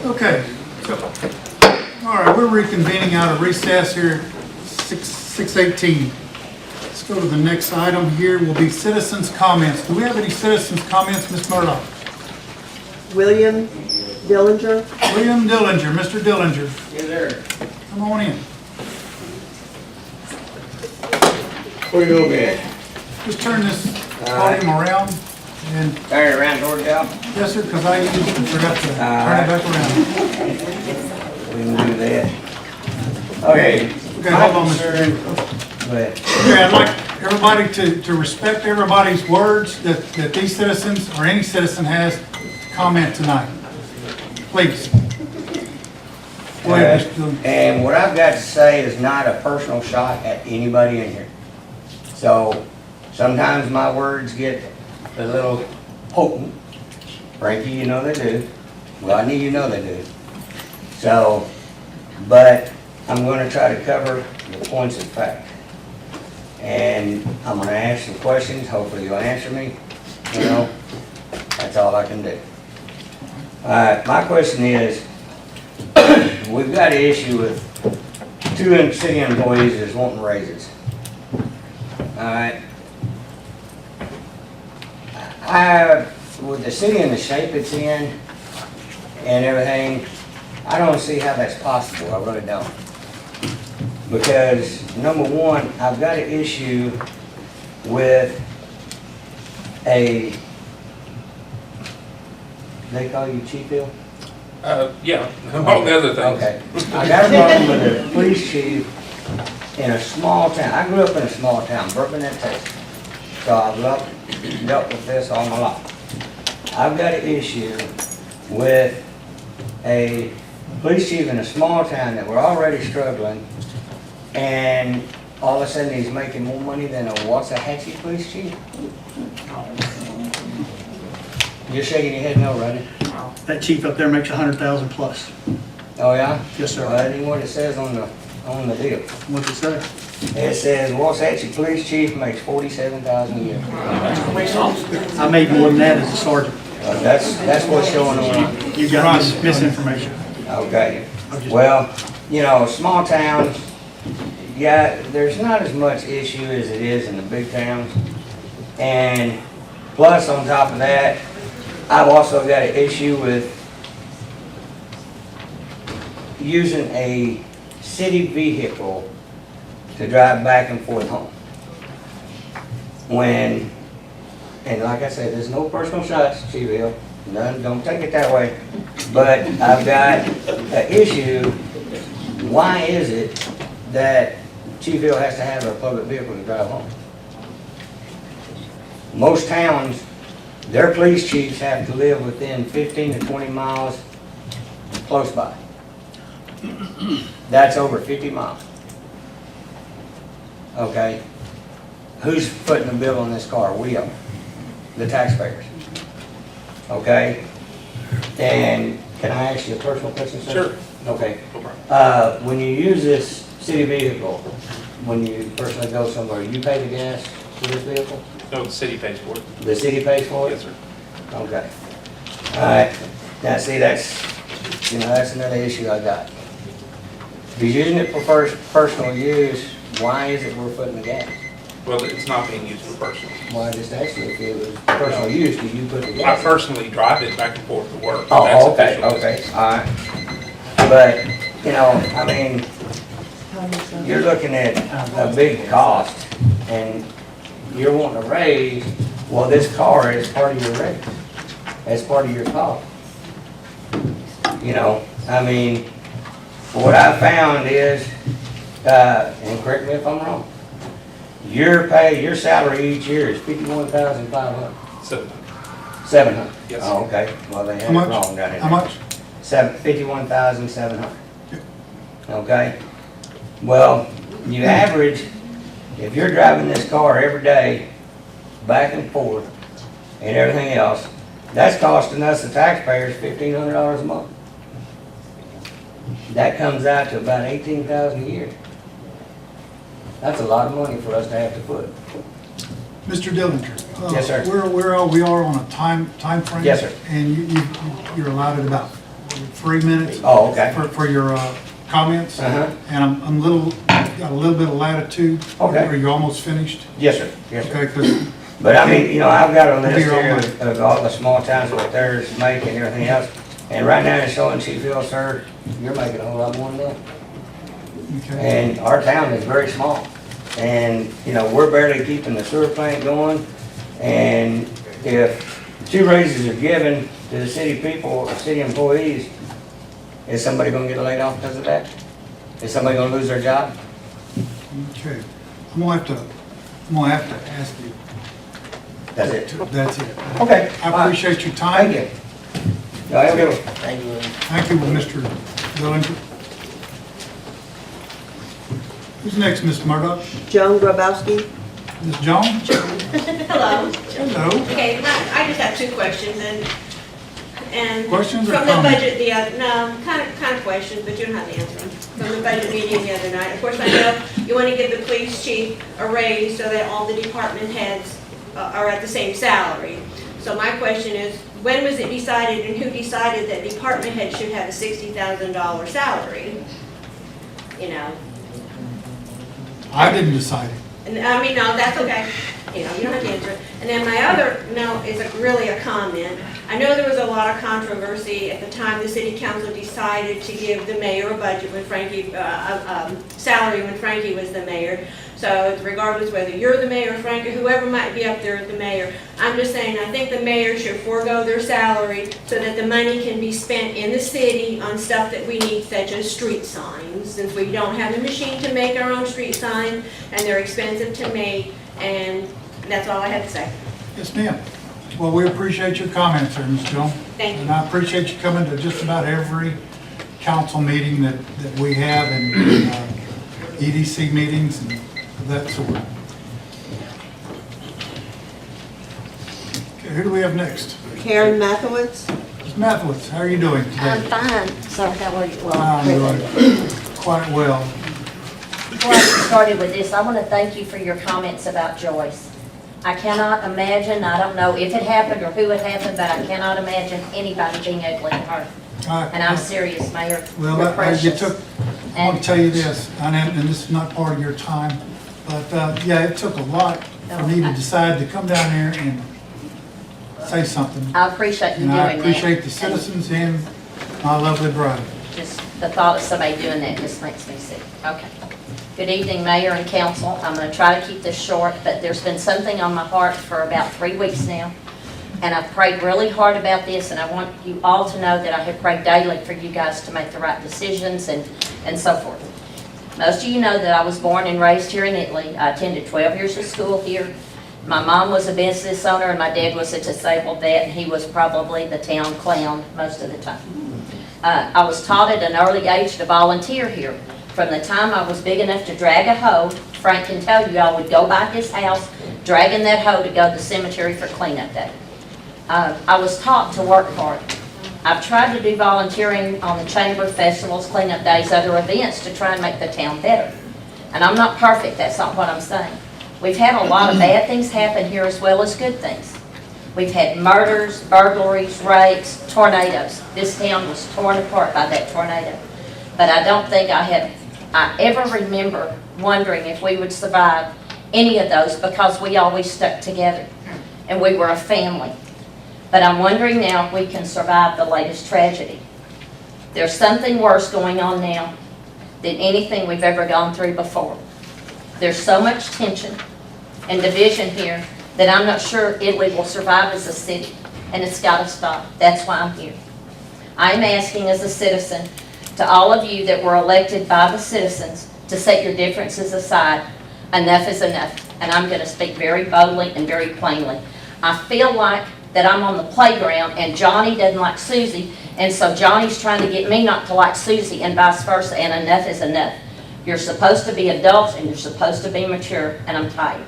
Okay, so, all right, we're reconvening out of recess here, 6:18. Let's go to the next item here, will be citizens' comments. Do we have any citizens' comments, Ms. Murdoch? William Dillinger. William Dillinger, Mr. Dillinger, Yes, sir. come on in. Where you gonna be? Just turn this podium around and, Turn it around toward y'all. yes, sir, because I usually forgot to turn it back around. We can do that. Okay. Okay, hold on, Mr. Dillinger. But Okay, I'd like everybody to respect everybody's words that these citizens, or any citizen has, to comment tonight. Please. Go ahead, Mr. Dillinger. and what I've got to say is not a personal shot at anybody in here. So sometimes my words get a little potent. Frankie, you know they do. Rodney, you know they do. So, but I'm going to try to cover the points of fact. And I'm going to ask some questions. Hopefully you'll answer me. You know, that's all I can do. My question is, we've got an issue with two city employees that's wanting raises. Alright. With the city in the shape it's in and everything, I don't see how that's possible. I really don't. Because number one, I've got an issue with they call you Chief Bill? Yeah, among other things. Okay. I got a problem with a police chief in a small town. I grew up in a small town, Birkenhead, Texas. So I've dealt with this all my life. I've got an issue with a police chief in a small town that we're already struggling, and all of a sudden he's making more money than a Waxahachie police chief? You're shaking your head no, Rodney. That chief up there makes 100,000 plus. Oh, yeah? Yes, sir. Well, that ain't what it says on the deal. What's it say? It says Waxahachie Police Chief makes $47,000 a year. I made more than that as a sergeant. That's what's showing on. You got misinformation. Okay. Well, you know, small towns, yeah, there's not as much issue as it is in the big towns. And plus, on top of that, I've also got an issue with using a city vehicle to drive back and forth home. And like I said, there's no personal shots, Chief Hill. None, don't take it that way. But I've got an issue. Why is it that Chief Hill has to have a public vehicle to drive home? Most towns, their police chiefs have to live within 15 to 20 miles close by. That's over 50 miles. Okay? Who's footing the bill on this car? We are. The taxpayers. Okay? And can I ask you a personal question, sir? Sure. Okay. No problem. When you use this city vehicle, when you personally go somewhere, you pay the gas for this vehicle? No, the city pays for it. The city pays for it? Yes, sir. Okay. All right. Now, see, that's another issue I got. If you're using it for personal use, why is it we're putting the gas? Well, it's not being used for personal. Well, I just asked you if it was personal use, do you put the I gas? personally drive it back and forth to work. Oh, That's okay, official okay, business. all right. But, you know, I mean, you're looking at a big cost, and you're wanting to raise, well, this car is part of your raise. That's part of your cost. You know, I mean, what I found is, and correct me if I'm wrong, your salary each year is $51,500. So, 700. Yes. Oh, okay, well, they had How it much? wrong down in How there. much? 51,700. Okay? Well, you average, if you're driving this car every day, back and forth, and everything else, that's costing us, the taxpayers, $1,500 a month. That comes out to about $18,000 a year. That's a lot of money for us to have to put. Mr. Dillinger. Yes, sir. We are on a time frame. Yes, sir. And you're allowed it about 3 minutes. Oh, okay. For your comments. Uh-huh. And I'm got a little bit of latitude. Okay. Are you almost finished? Yes, sir. Yes, sir. Okay, 'cause But I mean, you know, I've got a list Here, here I'll- of all the small towns what theirs make and everything else. And right now in Sullivan Sheffield, sir, you're making a whole lot more than that. okay. And our town is very small. And, you know, we're barely keeping the sewer plant going. And if 2 raises are given to the city people, or city employees, is somebody gonna get laid off because of that? Is somebody gonna lose their job? Okay. I'm gonna have to ask you. That's it. That's it. Okay. I appreciate your time. Thank you. Y'all have a good one. Thank you, Mr. Dillinger. Who's next, Ms. Murdoch? Joan Grabowski. Ms. Jones? Hello. Hello. Okay, I just have 2 questions and Questions or from the comments? budget kind of questions, but you don't have to answer them. From the budget meeting the other night, of course, I know you want to give the police chief a raise so that all the department heads are at the same salary. So my question is, when was it decided and who decided that department heads should have a $60,000 salary? You know, I didn't decide it. and I mean, no, that's okay. You know, you don't have to answer it. And then my other note is really a comment. I know there was a lot of controversy at the time the city council decided to give the mayor a budget when Frankie, salary when Frankie was the mayor. So regardless whether you're the mayor or Frankie, whoever might be up there as the mayor, I'm just saying, I think the mayor should forego their salary so that the money can be spent in the city on stuff that we need, such as street signs, since we don't have the machine to make our own street sign, and they're expensive to make, and that's all I have to say. Yes, ma'am. Well, we appreciate your comments there, Ms. Jones. Thank you. And I appreciate you coming to just about every council meeting that we have and EDC meetings and of that sort. Okay, who do we have next? Karen Mathowitz. Ms. Mathewitz, how are you doing I'm today? fine. So how are you? Well, I'm doing quite well. Before I get started with this, I want to thank you for your comments about Joyce. I cannot imagine, I don't know if it happened or who it happened, but I cannot imagine anybody being ugly to her. And I'm serious, Mayor. Well, You're you precious. I want to tell you this, and this is not part of your time, but yeah, it took a lot for me to decide to come down here and say something. I appreciate you And doing I that. appreciate the And citizens and my lovely bride. Just the thought of somebody doing that just makes me sick. Okay. Good evening, Mayor and Council. I'm going to try to keep this short, but there's been something on my heart for about 3 weeks now. And I've prayed really hard about this, and I want you all to know that I have prayed daily for you guys to make the right decisions and so forth. Most of you know that I was born and raised here in Italy. I attended 12 years of school here. My mom was a business owner, and my dad was a disabled vet, and he was probably the town clown most of the time. I was taught at an early age to volunteer here. From the time I was big enough to drag a hoe, Frank can tell you, I would go by his house, dragging that hoe to go to the cemetery for cleanup day. I was taught to work hard. I've tried to do volunteering on the chamber festivals, cleanup days, other events to try and make the town better. And I'm not perfect, that's not what I'm saying. We've had a lot of bad things happen here as well as good things. We've had murders, burglaries, rapes, tornadoes. This town was torn apart by that tornado. But I don't think I ever remember wondering if we would survive any of those because we always stuck together and we were a family. But I'm wondering now if we can survive the latest tragedy. There's something worse going on now than anything we've ever gone through before. There's so much tension and division here that I'm not sure Italy will survive as a city, and it's got to stop. That's why I'm here. I'm asking as a citizen to all of you that were elected by the citizens to set your differences aside. Enough is enough, and I'm going to speak very boldly and very plainly. I feel like that I'm on the playground and Johnny doesn't like Susie, and so Johnny's trying to get me not to like Susie and vice versa, and enough is enough. You're supposed to be adults and you're supposed to be mature, and I'm tired.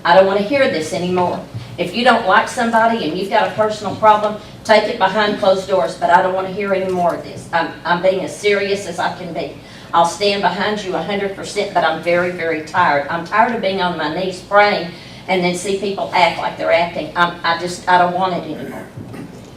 I don't want to hear this anymore. If you don't like somebody and you've got a personal problem, take it behind closed doors, but I don't want to hear any more of this. I'm being as serious as I can be. I'll stand behind you 100%, but I'm very, very tired. I'm tired of being on my knees praying and then see people act like they're acting. I don't want it anymore.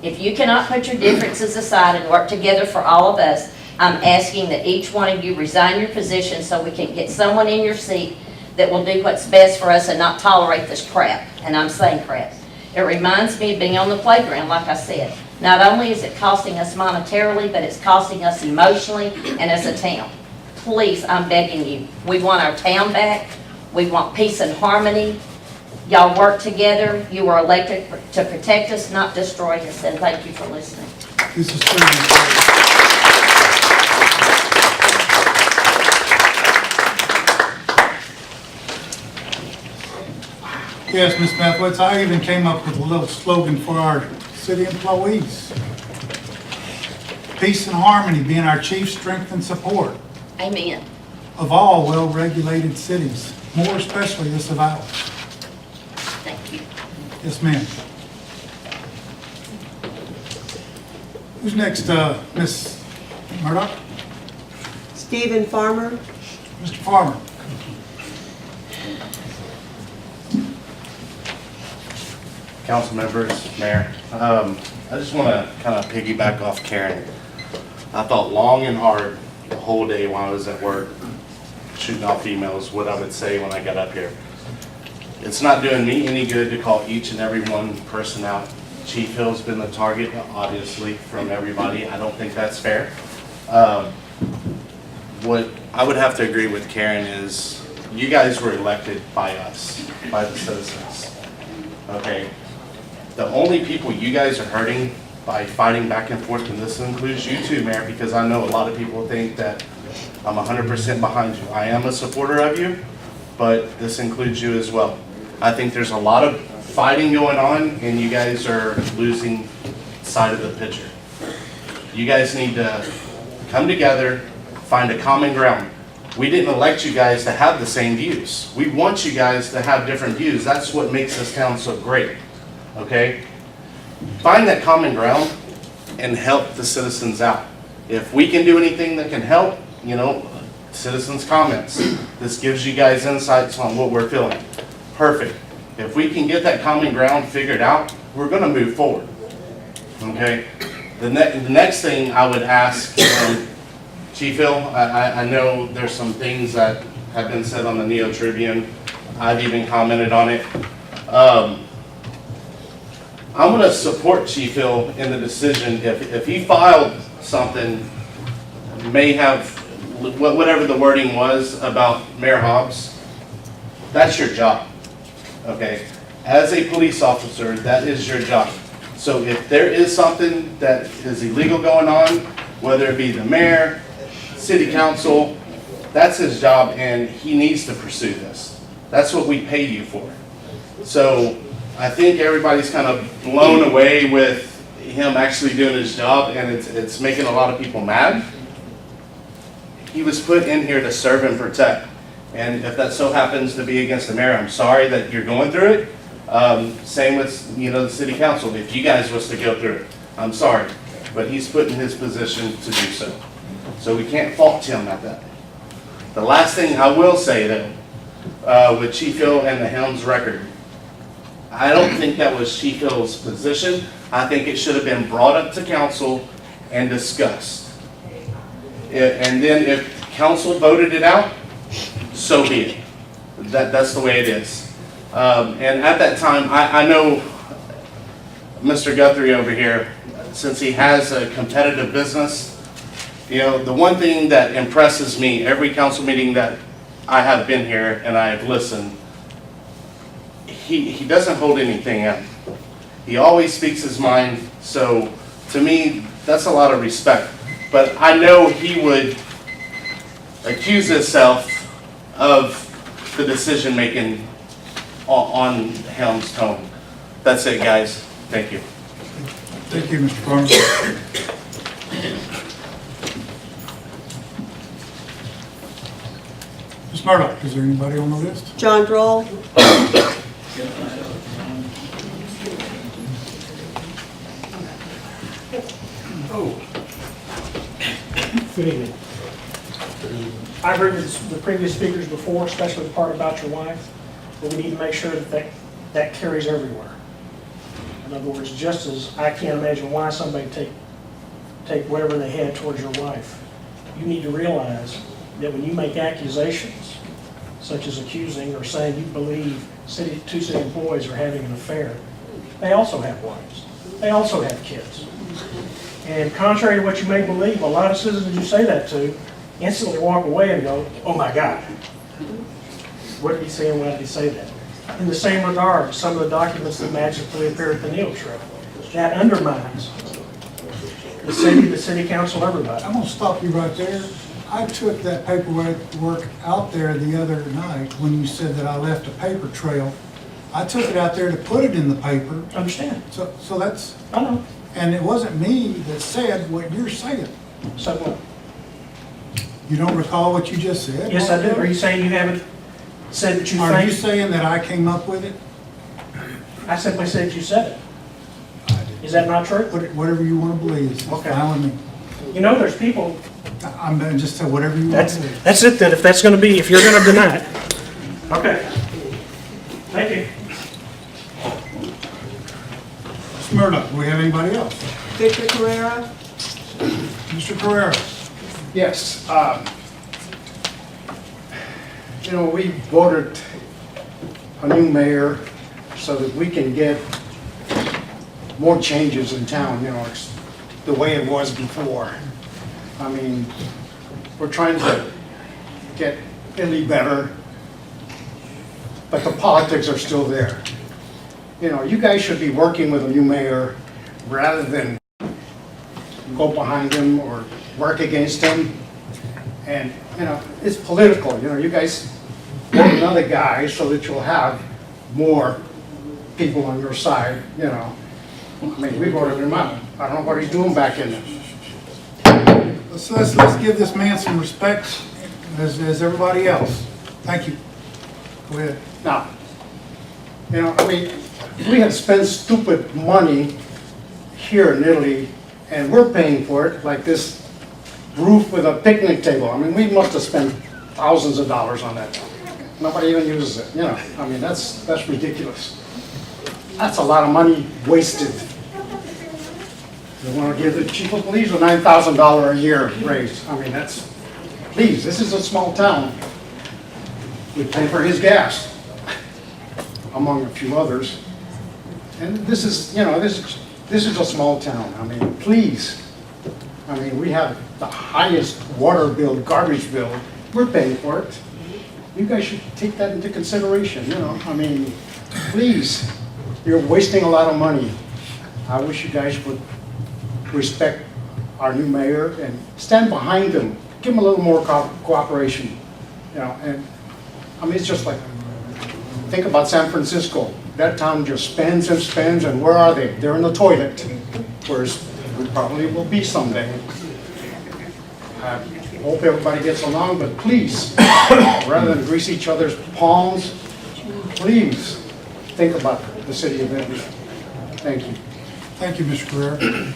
If you cannot put your differences aside and work together for all of us, I'm asking that each one of you resign your position so we can get someone in your seat that will do what's best for us and not tolerate this crap. And I'm saying crap. It reminds me of being on the playground, like I said. Not only is it costing us monetarily, but it's costing us emotionally and as a town. Please, I'm begging you. We want our town back. We want peace and harmony. Y'all work together. You are elected to protect us, not destroy us. And thank you for listening. This is pretty. Yes, Ms. Mathewitz, I even came up with a little slogan for our city employees. Peace and harmony being our chief strength and support Amen. of all well-regulated cities, more especially this of ours. Thank you. Yes, ma'am. Who's next, Ms. Murdoch? Stephen Farmer. Mr. Farmer? Council members, Mayor, I just want to kind of piggyback off Karen. I thought long and hard the whole day while I was at work, shooting off emails, what I would say when I got up here. It's not doing me any good to call each and every one person out. Chief Hill's been the target, obviously, from everybody. I don't think that's fair. What I would have to agree with Karen is you guys were elected by us, by the citizens. Okay? The only people you guys are hurting by fighting back and forth, and this includes you too, Mayor, because I know a lot of people think that I'm 100% behind you. I am a supporter of you, but this includes you as well. I think there's a lot of fighting going on, and you guys are losing sight of the picture. You guys need to come together, find a common ground. We didn't elect you guys to have the same views. We want you guys to have different views. That's what makes this town so great. Okay? Find that common ground and help the citizens out. If we can do anything that can help, you know, citizens' comments. This gives you guys insights on what we're feeling. Perfect. If we can get that common ground figured out, we're going to move forward. Okay? The next thing I would ask, Chief Hill, I know there's some things that have been said on the NeoTribune. I've even commented on it. I'm going to support Chief Hill in the decision. If he filed something, may have, whatever the wording was about Mayor Hobbs, that's your job, okay? As a police officer, that is your job. So if there is something that is illegal going on, whether it be the mayor, city council, that's his job, and he needs to pursue this. That's what we pay you for. So I think everybody's kind of blown away with him actually doing his job, and it's making a lot of people mad. He was put in here to serve and protect. And if that so happens to be against the mayor, I'm sorry that you're going through it. Same with, you know, the city council. If you guys was to go through it, I'm sorry. But he's put in his position to do so. So we can't fault him at that. The last thing I will say though, with Chief Hill and the Helms record, I don't think that was Chief Hill's position. I think it should have been brought up to council and discussed. And then if council voted it out, so be it. That's the way it is. And at that time, I know Mr. Guthrie over here, since he has a competitive business, you know, the one thing that impresses me every council meeting that I have been here and I have listened, he doesn't hold anything in. He always speaks his mind, so to me, that's a lot of respect. But I know he would accuse himself of the decision-making on Helms' tone. That's it, guys. Thank you. Thank you, Mr. Farmer. Ms. Murdoch, is there anybody on the list? John Droll. Good evening. I've heard the previous speakers before, especially the part about your wife, but we need to make sure that that carries everywhere. In other words, just as I can't imagine why somebody take whatever they had towards your wife, you need to realize that when you make accusations, such as accusing or saying you believe two city employees are having an affair, they also have wives. They also have kids. And contrary to what you may believe, a lot of citizens you say that to instantly walk away and go, oh my God, what did he say and why did he say that? In the same regard, some of the documents that magically appear at the NeoTribune, that undermines the city council, everybody. I'm gonna stop you right there. I took that paperwork out there the other night when you said that I left a paper trail. I took it out there to put it in the paper. Understand? So that's, I know. and it wasn't me that said what you're saying. So what? You don't recall what you just said? Yes, I do. Are you saying you haven't said that you Are you think? saying that I came up with it? I simply said you said it. Is that not true? Whatever you want to believe, it's Okay. fine with me. You know, there's people. I'm gonna just say whatever you want to believe. That's it then. If that's going to be, if you're going to deny it. Okay. Thank you. Murdoch, do we have anybody else? Victor Pereira. Mr. Pereira? Yes, you know, we voted a new mayor so that we can get more changes in town, you know, it's the way it was before. I mean, we're trying to get Italy better, but the politics are still there. You know, you guys should be working with a new mayor rather than go behind him or work against him. And, you know, it's political, you know, you guys vote another guy so that you'll have more people on your side, you know. I mean, we voted him out. I don't know what he's doing back in there. Let's give this man some respect as everybody else. Thank you. Go ahead. Now, you know, I mean, we have spent stupid money here in Italy, and we're paying for it, like this roof with a picnic table. I mean, we must have spent thousands of dollars on that. Nobody even uses it, you know. I mean, that's ridiculous. That's a lot of money wasted. They want to give the chief of police a $9,000 a year raise. I mean, that's, please, this is a small town. We pay for his gas, among a few others. And this is, you know, this is a small town. I mean, please. I mean, we have the highest water bill, garbage bill. We're paying for it. You guys should take that into consideration, you know. I mean, please. You're wasting a lot of money. I wish you guys would respect our new mayor and stand behind him. Give him a little more cooperation, you know. And I mean, it's just like, think about San Francisco. That town just spends and spends, and where are they? They're in the toilet, whereas we probably will be someday. I hope everybody gets along, but please, rather than grease each other's palms, please think about the city of Italy. Thank you. Thank you, Mr. Pereira.